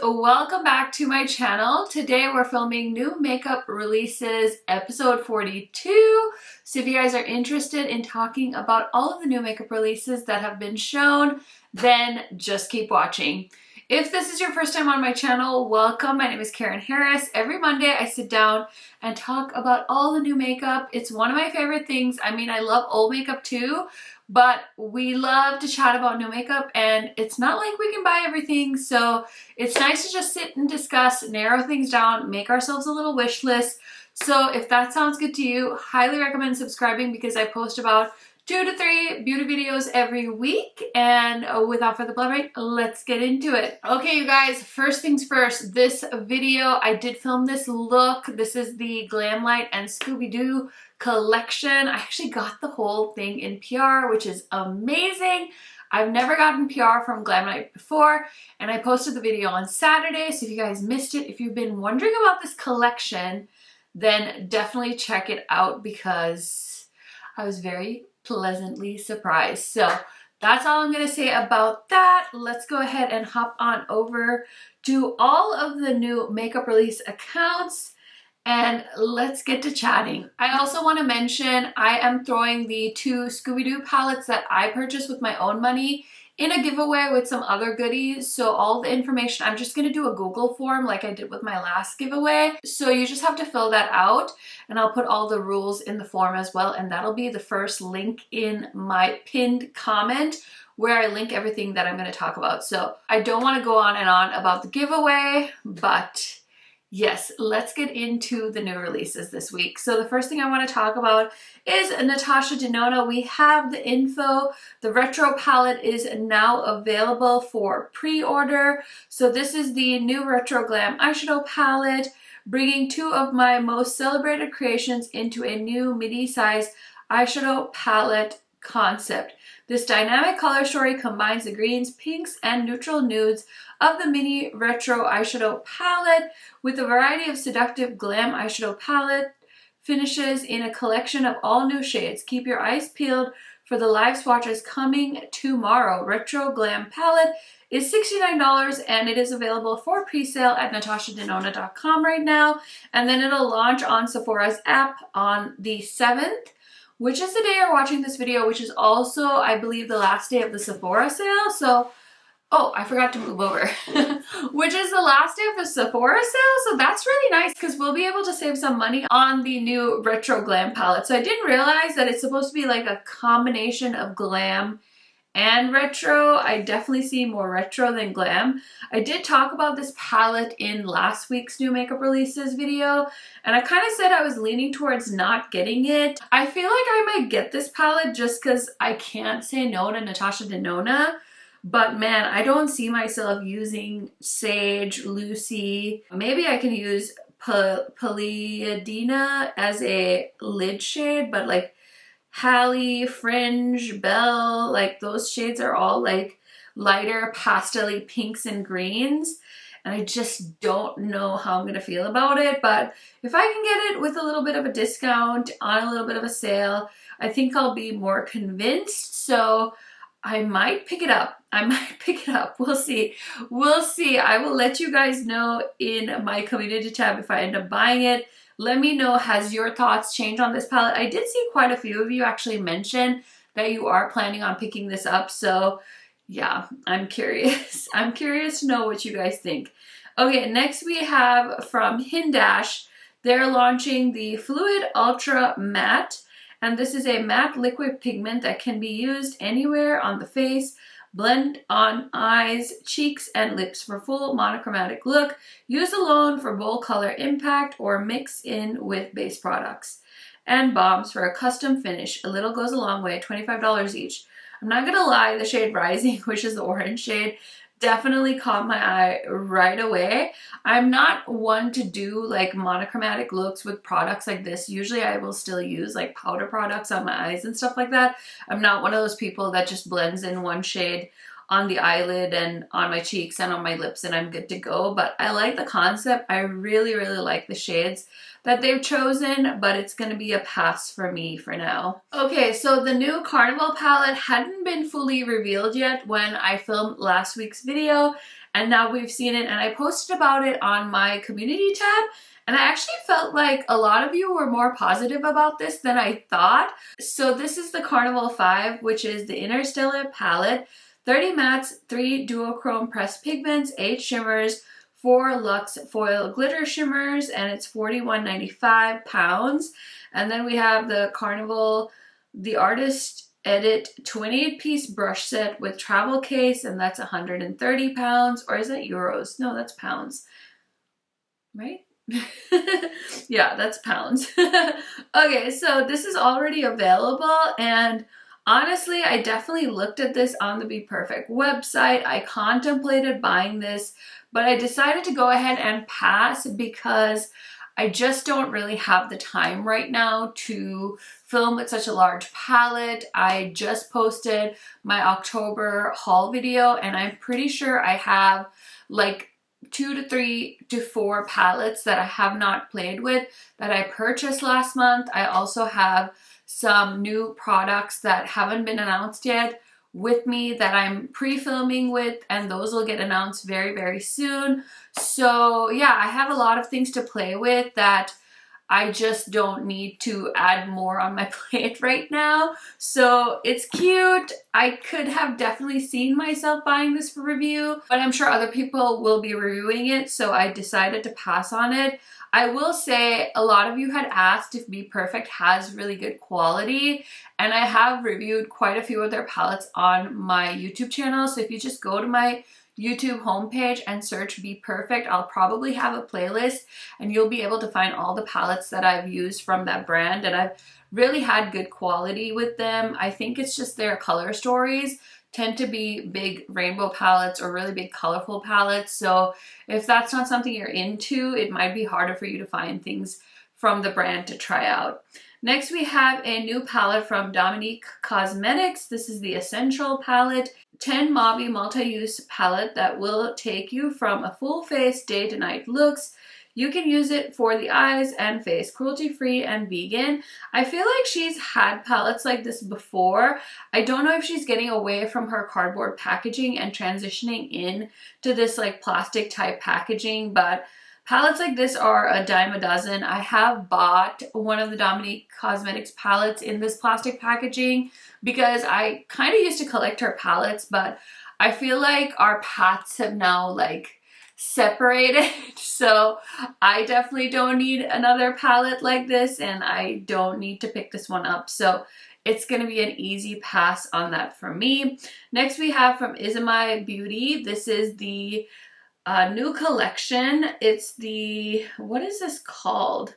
welcome back to my channel. Today we're filming new makeup releases episode 42. So if you guys are interested in talking about all of the new makeup releases that have been shown, then just keep watching. If this is your first time on my channel, welcome. My name is KARENHARRIS. Every Monday I sit down and talk about all the new makeup. It's one of my favorite things. I mean, I love old makeup too, but we love to chat about new makeup, and it's not like we can buy everything, so it's nice to just sit and discuss, narrow things down, make ourselves a little wish list. So if that sounds good to you, highly recommend subscribing because I post about 2 to 3 beauty videos every week. And without further ado, let's get into it. Okay, you guys, first things first, this video, I did film this look. This is the Glamlite and Scooby-Doo collection. I actually got the whole thing in PR, which is amazing. I've never gotten PR from Glamlite before, and I posted the video on Saturday, so if you guys missed it, if you've been wondering about this collection, then definitely check it out because I was very pleasantly surprised. So that's all I'm going to say about that. Let's go ahead and hop on over to all of the new makeup release accounts and let's get to chatting. I also want to mention I am throwing the 2 Scooby-Doo palettes that I purchased with my own money in a giveaway with some other goodies. So all the information, I'm just going to do a Google form like I did with my last giveaway. So you just have to fill that out, and I'll put all the rules in the form as well, and that'll be the first link in my pinned comment where I link everything that I'm going to talk about. So I don't want to go on and on about the giveaway, but yes, let's get into the new releases this week. So the first thing I want to talk about is Natasha Denona. We have the info. The retro palette is now available for pre-order. So this is the new retro glam eyeshadow palette, bringing 2 of my most celebrated creations into a new midi-size eyeshadow palette concept. This dynamic color story combines the greens, pinks, and neutral nudes of the mini retro eyeshadow palette with a variety of seductive glam eyeshadow palette finishes in a collection of all new shades. Keep your eyes peeled for the live swatches coming tomorrow. Retro Glam palette is $69 and it is available for pre-sale at natashadenona.com right now, and then it'll launch on Sephora's app on the 7th, which is the day you're watching this video, which is also, I believe, the last day of the Sephora sale. So, oh, I forgot to move over, which is the last day of the Sephora sale. So that's really nice because we'll be able to save some money on the new retro glam palette. So I didn't realize that it's supposed to be like a combination of glam and retro. I definitely see more retro than glam. I did talk about this palette in last week's new makeup releases video, and I kind of said I was leaning towards not getting it. I feel like I might get this palette just because I can't say no to Natasha Denona, but man, I don't see myself using Sage, Lucy. Maybe I can use Palladiana as a lid shade, but like Halle, Fringe, Belle, like those shades are all like lighter pastel-y pinks and greens, and I just don't know how I'm gonna feel about it. But if I can get it with a little bit of a discount on a little bit of a sale, I think I'll be more convinced. So I might pick it up. We'll see. We'll see. I will let you guys know in my community tab if I end up buying it. Let me know, has your thoughts changed on this palette? I did see quite a few of you actually mention that you are planning on picking this up. So yeah, I'm curious. I'm curious to know what you guys think. Okay, next we have from Hin Dash. They're launching the Fluid Ultra Matte. And this is a matte liquid pigment that can be used anywhere on the face. Blend on eyes, cheeks, and lips for full monochromatic look. Use alone for bold color impact or mix in with base products. And balms for a custom finish. A little goes a long way, $25 each. I'm not gonna lie, the shade Rising, which is the orange shade, definitely caught my eye right away. I'm not one to do like monochromatic looks with products like this. Usually I will still use like powder products on my eyes and stuff like that. I'm not one of those people that just blends in one shade on the eyelid and on my cheeks and on my lips and I'm good to go. But I like the concept. I really, really like the shades that they've chosen, but it's gonna be a pass for me for now. Okay, so the new Carnival palette hadn't been fully revealed yet when I filmed last week's video, and now we've seen it, and I posted about it on my community tab, and I actually felt like a lot of you were more positive about this than I thought. So this is the Carnival 5, which is the Interstellar palette. 30 mattes, 3 duochrome pressed pigments, 8 shimmers, 4 luxe foil glitter shimmers, and it's £41.95. And then we have the Carnival, the Artist Edit 28-piece brush set with travel case, and that's £130. Or is that euros? No, that's pounds. Right? Yeah, that's pounds. Okay, so this is already available, and honestly, I definitely looked at this on the Be Perfect website. I contemplated buying this, but I decided to go ahead and pass because I just don't really have the time right now to film with such a large palette. I just posted my October haul video, and I'm pretty sure I have like 2 to 3 to 4 palettes that I have not played with that I purchased last month. I also have some new products that haven't been announced yet with me that I'm pre-filming with, and those will get announced very, very soon. So yeah, I have a lot of things to play with that I just don't need to add more on my plate right now. So it's cute. I could have definitely seen myself buying this for review, but I'm sure other people will be reviewing it, so I decided to pass on it. I will say a lot of you had asked if Be Perfect has really good quality, and I have reviewed quite a few of their palettes on my YouTube channel. So if you just go to my YouTube homepage and search Be Perfect, I'll probably have a playlist, and you'll be able to find all the palettes that I've used from that brand, and I've really had good quality with them. I think it's just their color stories tend to be big rainbow palettes or really big colorful palettes. So if that's not something you're into, it might be harder for you to find things from the brand to try out. Next, we have a new palette from Dominique Cosmetics. This is the Essential palette, 10 Mauve multi-use palette that will take you from a full face day to night looks. You can use it for the eyes and face, cruelty-free and vegan. I feel like she's had palettes like this before. I don't know if she's getting away from her cardboard packaging and transitioning in to this like plastic type packaging, but palettes like this are a dime a dozen. I have bought one of the Dominique Cosmetics palettes in this plastic packaging because I kind of used to collect her palettes, but I feel like our paths have now like separated, so I definitely don't need another palette like this, and I don't need to pick this one up, so it's going to be an easy pass on that for me. Next, we have from Isamaya Beauty. This is the new collection. It's the, what is this called?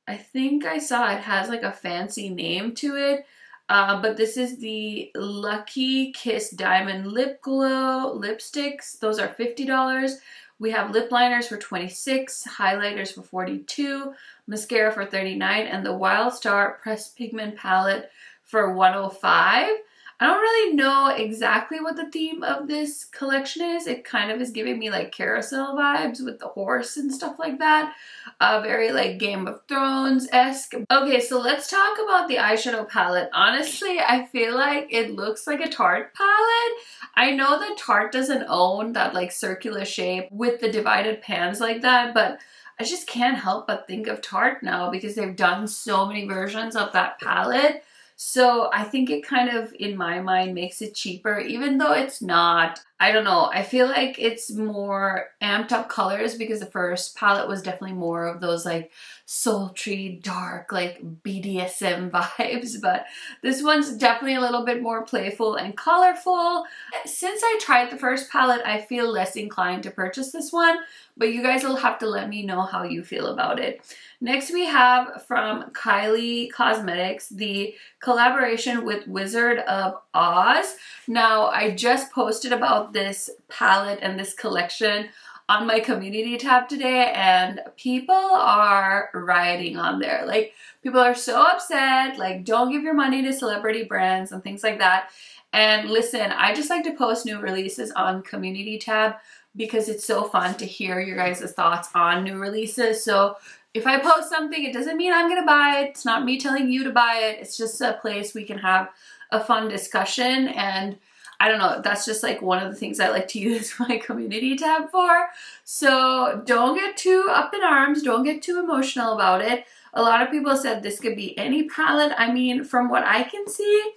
I think I saw it has like a fancy name to it. But this is the Lucky Kiss Diamond Lip Glow lipsticks. Those are $50. We have lip liners for $26, highlighters for $42, mascara for $39, and the Wild Star Pressed Pigment Palette for $105. I don't really know exactly what the theme of this collection is. It kind of is giving me like carousel vibes with the horse and stuff like that. Very like Game of Thrones-esque. Okay, so let's talk about the eyeshadow palette. Honestly, I feel like it looks like a Tarte palette. I know that Tarte doesn't own that like circular shape with the divided pans like that, but I just can't help but think of Tarte now because they've done so many versions of that palette. So I think it kind of, in my mind, makes it cheaper, even though it's not. I don't know. I feel like it's more amped up colors because the first palette was definitely more of those like sultry, dark, like BDSM vibes. But this one's definitely a little bit more playful and colorful. Since I tried the first palette, I feel less inclined to purchase this one. But you guys will have to let me know how you feel about it. Next, we have from Kylie Cosmetics the collaboration with Wizard of Oz. Now, I just posted about this palette and this collection on my community tab today, and people are rioting on there. Like, people are so upset, like, don't give your money to celebrity brands and things like that. And listen, I just like to post new releases on community tab because it's so fun to hear your guys' thoughts on new releases. So if I post something, it doesn't mean I'm gonna buy it. It's not me telling you to buy it. It's just a place we can have a fun discussion. And I don't know, that's just like one of the things I like to use my community tab for. So don't get too up in arms, don't get too emotional about it. A lot of people said this could be any palette. I mean, from what I can see,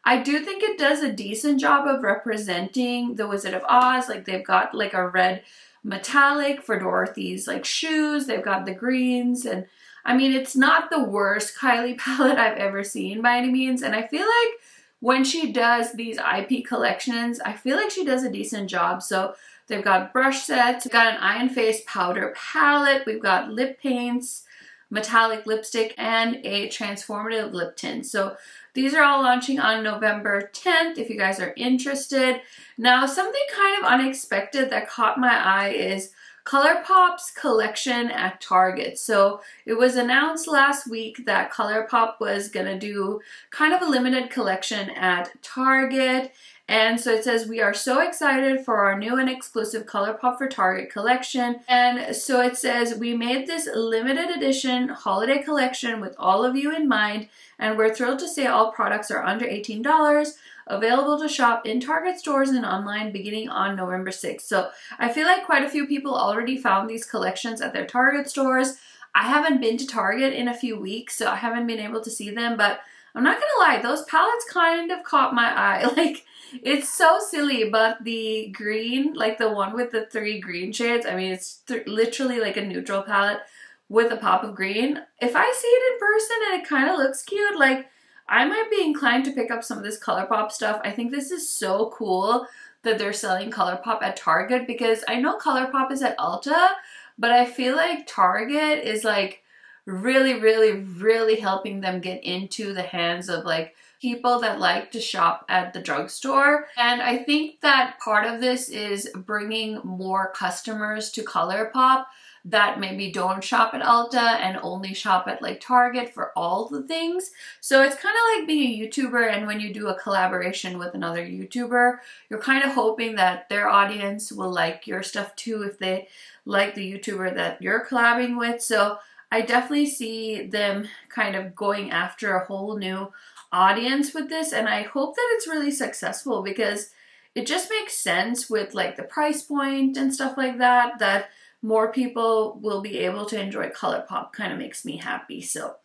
I do think it does a decent job of representing the Wizard of Oz. Like they've got like a red metallic for Dorothy's like shoes. They've got the greens, and I mean, it's not the worst Kylie palette I've ever seen by any means. And I feel like when she does these IP collections, I feel like she does a decent job. So they've got brush sets, we've got an eye and face powder palette, we've got lip paints, metallic lipstick, and a transformative lip tint. So these are all launching on November 10th if you guys are interested. Now, something kind of unexpected that caught my eye is Colourpop's collection at Target. So it was announced last week that Colourpop was gonna do kind of a limited collection at Target. And so it says, we are so excited for our new and exclusive Colourpop for Target collection. And so it says, we made this limited edition holiday collection with all of you in mind, and we're thrilled to say all products are under $18, available to shop in Target stores and online beginning on November 6th. So I feel like quite a few people already found these collections at their Target stores. I haven't been to Target in a few weeks, so I haven't been able to see them, but I'm not gonna lie, those palettes kind of caught my eye. Like, it's so silly, but the green, like the one with the 3 green shades, I mean, it's literally like a neutral palette with a pop of green. If I see it in person and it kind of looks cute, like, I might be inclined to pick up some of this Colourpop stuff. I think this is so cool that they're selling Colourpop at Target, because I know Colourpop is at Ulta, but I feel like Target is like really helping them get into the hands of like people that like to shop at the drugstore. And I think that part of this is bringing more customers to Colourpop that maybe don't shop at Ulta and only shop at like Target for all the things. So it's kind of like being a YouTuber, and when you do a collaboration with another YouTuber, you're kind of hoping that their audience will like your stuff too if they like the YouTuber that you're collabing with. So I definitely see them kind of going after a whole new audience with this, and I hope that it's really successful, because it just makes sense with like the price point and stuff like that, that more people will be able to enjoy Colourpop. Kind of makes me happy. So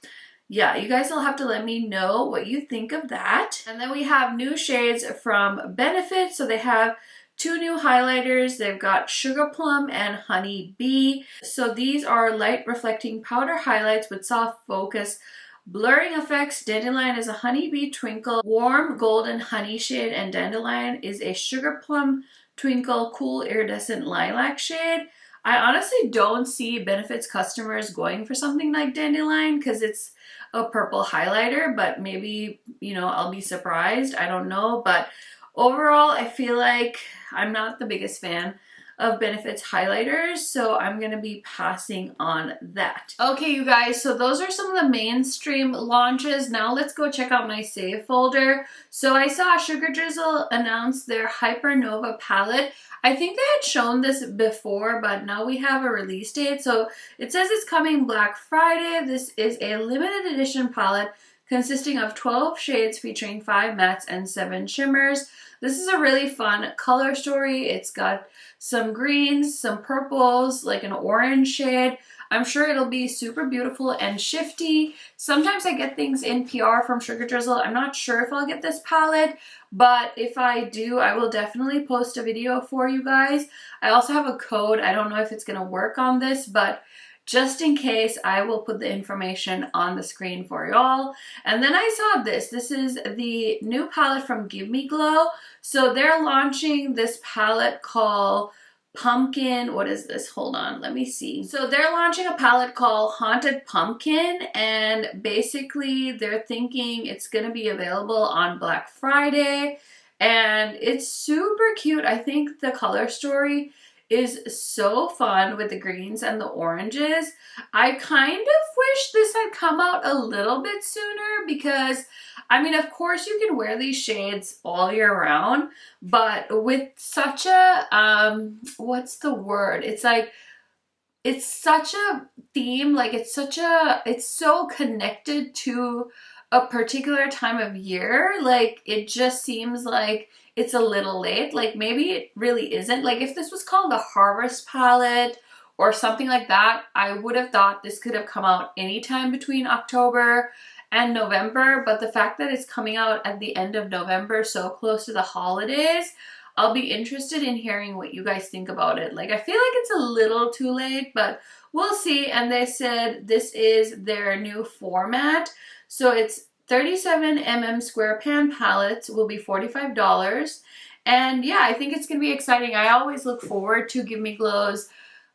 yeah, you guys will have to let me know what you think of that. And then we have new shades from Benefit. So they have 2 new highlighters. They've got Sugar Plum and Honey Bee. So these are light reflecting powder highlights with soft focus blurring effects. Dandelion is a Honey Bee Twinkle warm golden honey shade, and Dandelion is a Sugar Plum Twinkle cool iridescent lilac shade. I honestly don't see Benefit's customers going for something like Dandelion because it's a purple highlighter, but maybe, you know, I'll be surprised. I don't know. But overall, I feel like I'm not the biggest fan of Benefit's highlighters, so I'm gonna be passing on that. Okay, you guys, so those are some of the mainstream launches. Now let's go check out my save folder. So I saw SugarDrizzle announce their Hypernova palette. I think they had shown this before, but now we have a release date. So it says it's coming Black Friday. This is a limited edition palette consisting of 12 shades featuring 5 mattes and 7 shimmers. This is a really fun color story. It's got some greens, some purples, like an orange shade. I'm sure it'll be super beautiful and shifty. Sometimes I get things in PR from SugarDrizzle. I'm not sure if I'll get this palette, but if I do, I will definitely post a video for you guys. I also have a code. I don't know if it's gonna work on this, but just in case, I will put the information on the screen for y'all. And then I saw this. This is the new palette from Give Me Glow. So they're launching this palette called Pumpkin. What is this? Hold on, let me see. So they're launching a palette called Haunted Pumpkin, and basically they're thinking it's gonna be available on Black Friday, and it's super cute. I think the color story is so fun with the greens and the oranges. I kind of wish this had come out a little bit sooner, because I mean, of course you can wear these shades all year round, but with such a, what's the word? It's like, it's such a theme, like it's so connected to a particular time of year. Like, it just seems like it's a little late. Like maybe it really isn't. Like if this was called the Harvest palette or something like that, I would have thought this could have come out anytime between October and November, but the fact that it's coming out at the end of November, so close to the holidays, I'll be interested in hearing what you guys think about it. Like I feel like it's a little too late, but we'll see. And they said this is their new format. So it's 37 square pan palettes will be $45. And yeah, I think it's gonna be exciting. I always look forward to Give Me Glow's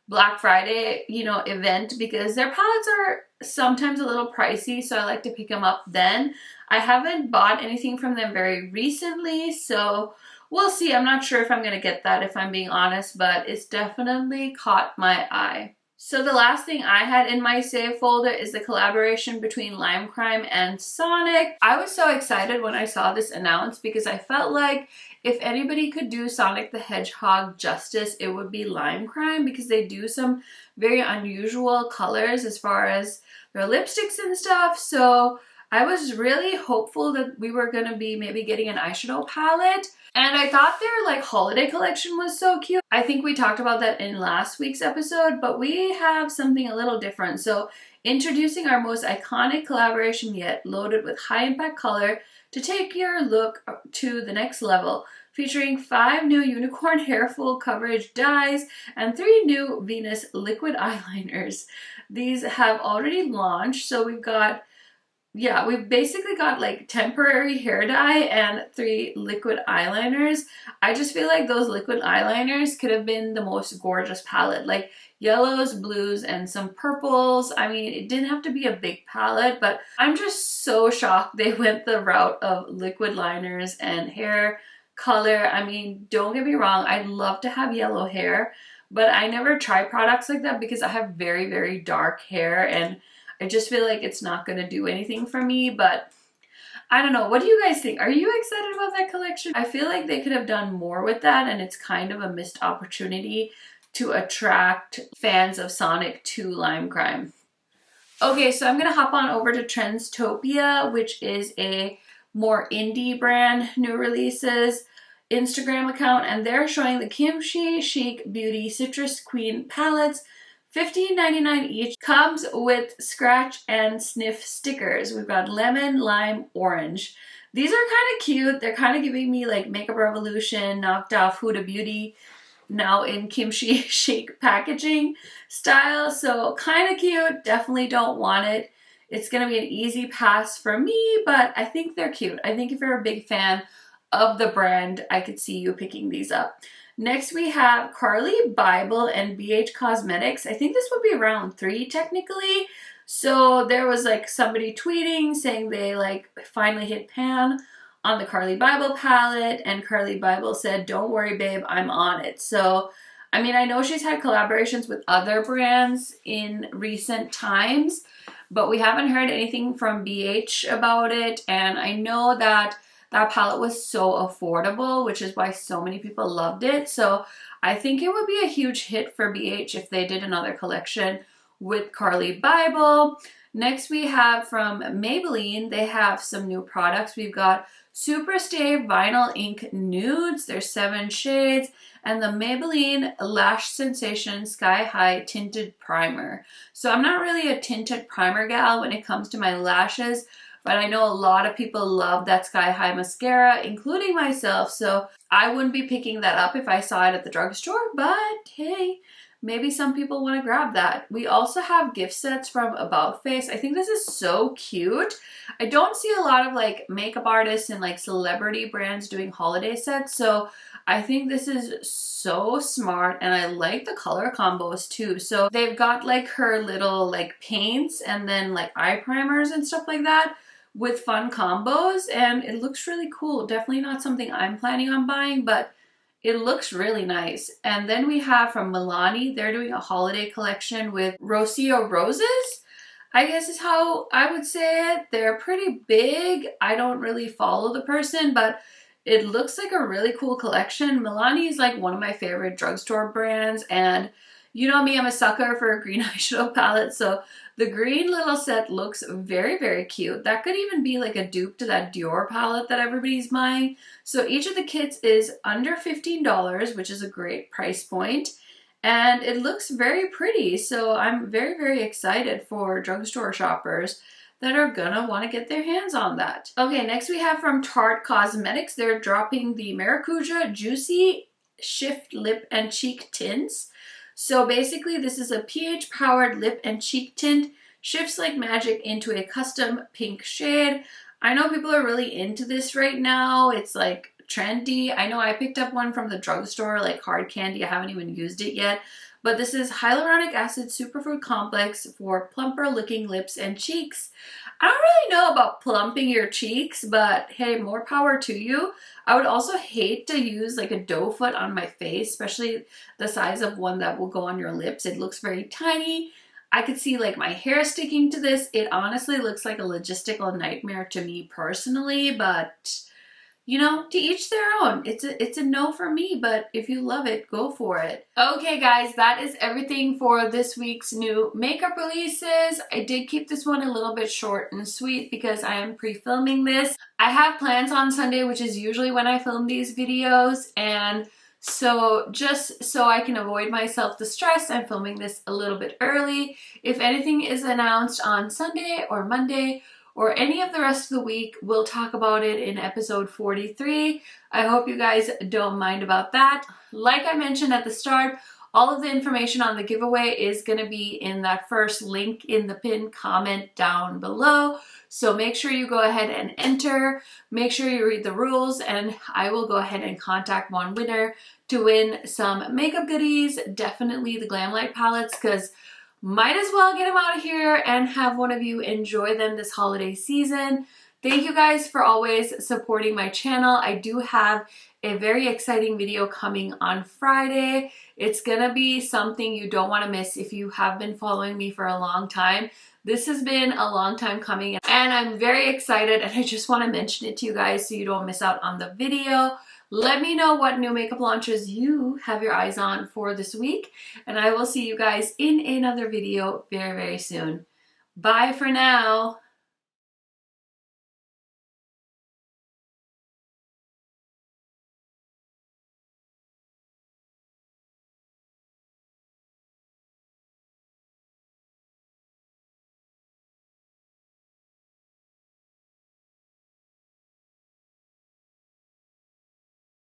Black Friday, you know, event, because their palettes are sometimes a little pricey, so I like to pick them up then. I haven't bought anything from them very recently, so we'll see. I'm not sure if I'm gonna get that, if I'm being honest, but it's definitely caught my eye. So the last thing I had in my save folder is the collaboration between Lime Crime and Sonic. I was so excited when I saw this announced because I felt like if anybody could do Sonic the Hedgehog justice, it would be Lime Crime, because they do some very unusual colors as far as their lipsticks and stuff. So I was really hopeful that we were going to be maybe getting an eyeshadow palette. And I thought their like holiday collection was so cute. I think we talked about that in last week's episode, but we have something a little different. So introducing our most iconic collaboration yet, loaded with high impact color to take your look to the next level. Featuring 5 new unicorn hair full coverage dyes and 3 new Venus liquid eyeliners. These have already launched, so we've got, yeah, we've basically got like temporary hair dye and 3 liquid eyeliners. I just feel like those liquid eyeliners could have been the most gorgeous palette, like yellows, blues, and some purples. I mean, it didn't have to be a big palette, but I'm just so shocked they went the route of liquid liners and hair color. I mean, don't get me wrong, I'd love to have yellow hair, but I never try products like that because I have very, very dark hair and I just feel like it's not going to do anything for me. But I don't know. What do you guys think? Are you excited about that collection? I feel like they could have done more with that, and it's kind of a missed opportunity to attract fans of Sonic to Lime Crime. Okay, so I'm going to hop on over to Trendstopia, which is a more indie brand new releases Instagram account, and they're showing the Kimchi Chic Beauty Citrus Queen palettes. $15.99 each. Comes with scratch and sniff stickers. We've got lemon, lime, orange. These are kind of cute. They're kind of giving me like Makeup Revolution, knocked off Huda Beauty, now in Kimchi Chic packaging style. So kind of cute. Definitely don't want it. It's going to be an easy pass for me, but I think they're cute. I think if you're a big fan of the brand, I could see you picking these up. Next we have Carly Bible and BH Cosmetics. I think this would be round 3 technically. So there was like somebody tweeting saying they like finally hit pan on the Carly Bible palette, and Carly Bible said, "Don't worry babe, I'm on it." So I mean, I know she's had collaborations with other brands in recent times, but we haven't heard anything from BH about it, and I know that that palette was so affordable, which is why so many people loved it. So I think it would be a huge hit for BH if they did another collection with Carly Bible. Next we have from Maybelline, they have some new products. We've got Super Stay Vinyl Ink Nudes. There's 7 shades. And the Maybelline Lash Sensation Sky High Tinted Primer. So I'm not really a tinted primer gal when it comes to my lashes, but I know a lot of people love that Sky High mascara, including myself, so I wouldn't be picking that up if I saw it at the drugstore, but hey, maybe some people want to grab that. We also have gift sets from About Face. I think this is so cute. I don't see a lot of like makeup artists and like celebrity brands doing holiday sets, so I think this is so smart, and I like the color combos too. So they've got like her little like paints and then like eye primers and stuff like that with fun combos, and it looks really cool. Definitely not something I'm planning on buying, but it looks really nice. And then we have from Milani, they're doing a holiday collection with Rocio Roses, I guess is how I would say it. They're pretty big. I don't really follow the person, but it looks like a really cool collection. Milani is like one of my favorite drugstore brands, and You know me, I'm a sucker for a green eyeshadow palette, so the green little set looks very, very cute. That could even be like a dupe to that Dior palette that everybody's buying. So each of the kits is under $15, which is a great price point. And it looks very pretty, so I'm very, very excited for drugstore shoppers that are gonna want to get their hands on that. Okay, next we have from Tarte Cosmetics. They're dropping the Maracuja Juicy Shift Lip and Cheek Tints. So basically this is a pH powered lip and cheek tint, shifts like magic into a custom pink shade. I know people are really into this right now. It's like trendy. I know I picked up one from the drugstore, like hard candy. I haven't even used it yet. But this is hyaluronic acid superfood complex for plumper looking lips and cheeks. I don't really know about plumping your cheeks, but hey, more power to you. I would also hate to use like a doe foot on my face, especially the size of one that will go on your lips. It looks very tiny. I could see like my hair sticking to this. It honestly looks like a logistical nightmare to me personally, but you know, to each their own. It's a no for me, but if you love it, go for it. Okay guys, that is everything for this week's new makeup releases. I did keep this one a little bit short and sweet because I am pre-filming this. I have plans on Sunday, which is usually when I film these videos, and so just so I can avoid myself the stress, I'm filming this a little bit early. If anything is announced on Sunday or Monday, or any of the rest of the week, we'll talk about it in episode 43. I hope you guys don't mind about that. Like I mentioned at the start, all of the information on the giveaway is going to be in that first link in the pinned comment down below. So make sure you go ahead and enter. Make sure you read the rules, and I will go ahead and contact one winner to win some makeup goodies. Definitely the Glamlite palettes, because might as well get them out of here and have one of you enjoy them this holiday season. Thank you guys for always supporting my channel. I do have a very exciting video coming on Friday. It's gonna be something you don't want to miss if you have been following me for a long time. This has been a long time coming and I'm very excited, and I just want to mention it to you guys so you don't miss out on the video. Let me know what new makeup launches you have your eyes on for this week, and I will see you guys in another video very, very soon. Bye for now.